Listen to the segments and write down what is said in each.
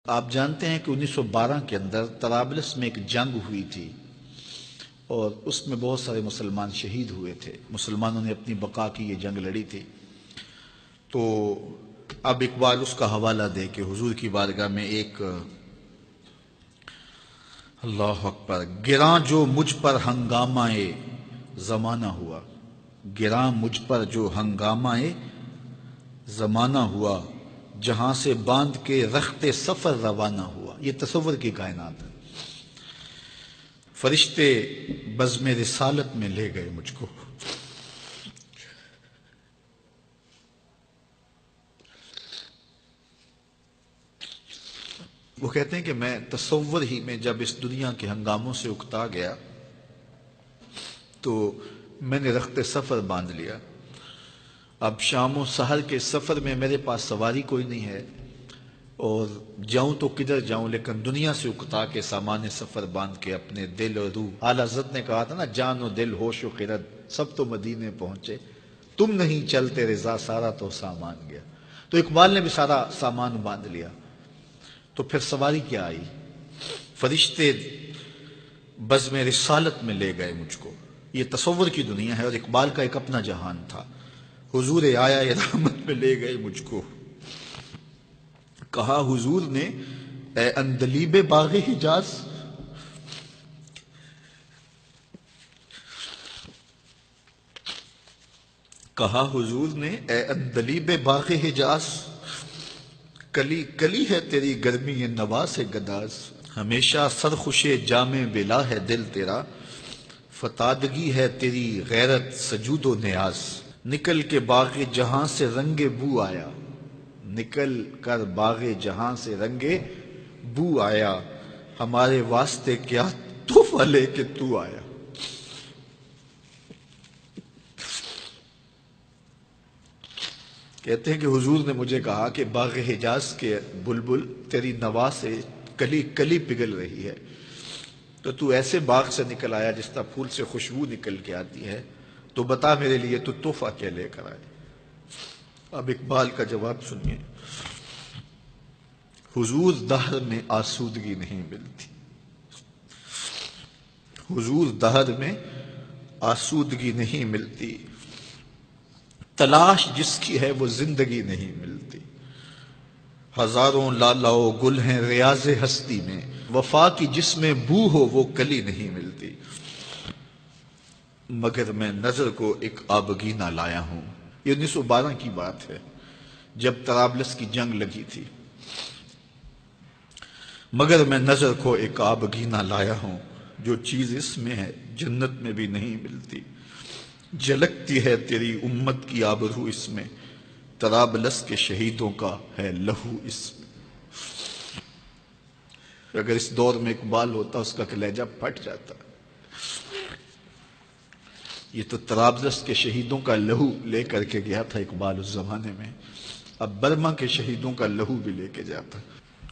آپ جانتے ہیں کہ 1912 کے اندر طرابلس میں ایک جنگ ہوئی تھی اور اس میں بہت سارے مسلمان شہید ہوئے تھے۔ مسلمانوں نے اپنی بقا کی یہ جنگ لڑی تھی۔ تو اب اقبال اس کا حوالہ دے کہ حضور کی بارگاہ میں ایک اللہ اکبر، گراں جو مجھ پر ہنگامہ زمانہ ہوا، گراں مجھ پر جو ہنگامہ زمانہ ہوا، جہاں سے باندھ کے رخت سفر روانہ ہوا۔ یہ تصور کی کائنات ہے۔ فرشتے بزم رسالت میں لے گئے مجھ کو، وہ کہتے ہیں کہ میں تصور ہی میں جب اس دنیا کے ہنگاموں سے اکتا گیا تو میں نے رخت سفر باندھ لیا۔ اب شام و سحر کے سفر میں میرے پاس سواری کوئی نہیں ہے اور جاؤں تو کدھر جاؤں، لیکن دنیا سے اکتا کے سامان سفر باندھ کے اپنے دل اور روح، اعلیٰ حضرت نے کہا تھا نا، جان و دل ہوش و خرد سب تو مدینے پہنچے، تم نہیں چلتے رضا سارا تو سامان گیا۔ تو اقبال نے بھی سارا سامان باندھ لیا، تو پھر سواری کیا آئی؟ فرشتے بزم رسالت میں لے گئے مجھ کو۔ یہ تصور کی دنیا ہے اور اقبال کا ایک اپنا جہان تھا۔ حضور آیا رحمت میں لے گئے مجھ کو، کہا حضور نے اے اندلیب باغ حجاز، کہا حضور نے اے اندلیب باغ حجاز، کلی کلی ہے تیری گرمی نواز گداز، ہمیشہ سرخوش جام بلا ہے دل تیرا، فتادگی ہے تیری غیرت سجود و نیاز، نکل کے باغ جہاں سے رنگ بو آیا، نکل کر باغ جہاں سے رنگ بو آیا، ہمارے واسطے کیا تحفہ لے کے تو آیا۔ کہتے ہیں کہ حضور نے مجھے کہا کہ باغ حجاز کے بلبل تیری نوا سے کلی کلی پگھل رہی ہے، تو تو ایسے باغ سے نکل آیا جس طرح پھول سے خوشبو نکل کے آتی ہے، تو بتا میرے لیے تو تحفہ کیا لے کر آئے؟ اب اقبال کا جواب سنیے، حضور دہر میں آسودگی نہیں ملتی، حضور دہر میں آسودگی نہیں ملتی، تلاش جس کی ہے وہ زندگی نہیں ملتی، ہزاروں لالا و گل ہیں ریاض ہستی میں، وفا کی جس میں بو ہو وہ کلی نہیں ملتی، مگر میں نظر کو ایک آبگینہ لایا ہوں۔ یہ 1912 کی بات ہے جب طرابلس کی جنگ لگی تھی۔ مگر میں نظر کو ایک آبگینہ لایا ہوں، جو چیز اس میں ہے جنت میں بھی نہیں ملتی، جھلکتی ہے تیری امت کی آبرو اس میں، طرابلس کے شہیدوں کا ہے لہو اس میں۔ اگر اس دور میں اقبال ہوتا اس کا کلیجہ پھٹ جاتا۔ یہ تو طرابلس کے شہیدوں کا لہو لے کر کے گیا تھا اقبال اس زمانے میں، اب برما کے شہیدوں کا لہو بھی لے کے جاتا۔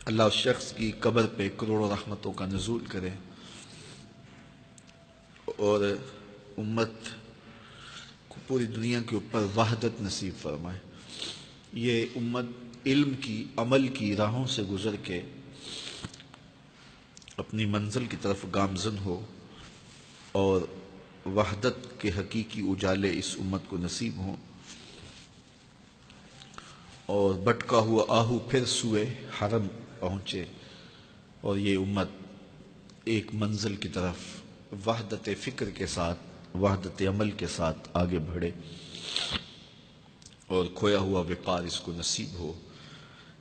اللہ اس شخص کی قبر پہ کروڑوں رحمتوں کا نزول کرے اور امت کو پوری دنیا کے اوپر وحدت نصیب فرمائے۔ یہ امت علم کی، عمل کی راہوں سے گزر کے اپنی منزل کی طرف گامزن ہو اور وحدت کے حقیقی اجالے اس امت کو نصیب ہوں، اور بٹکا ہوا آہو پھر سوئے حرم پہنچے اور یہ امت ایک منزل کی طرف وحدت فکر کے ساتھ، وحدت عمل کے ساتھ آگے بڑھے اور کھویا ہوا وقار اس کو نصیب ہو۔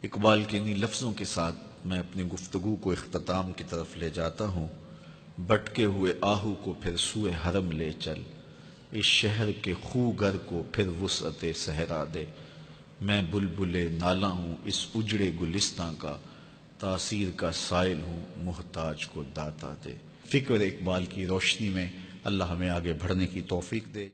اقبال کے انہی لفظوں کے ساتھ میں اپنی گفتگو کو اختتام کی طرف لے جاتا ہوں۔ بٹکے ہوئے آہو کو پھر سوئے حرم لے چل، اس شہر کے خوگر کو پھر وسعت صحرا دے، میں بلبل نالا ہوں اس اجڑے گلستاں کا، تاثیر کا سائل ہوں محتاج کو داتا دے۔ فکر اقبال کی روشنی میں اللہ ہمیں آگے بڑھنے کی توفیق دے۔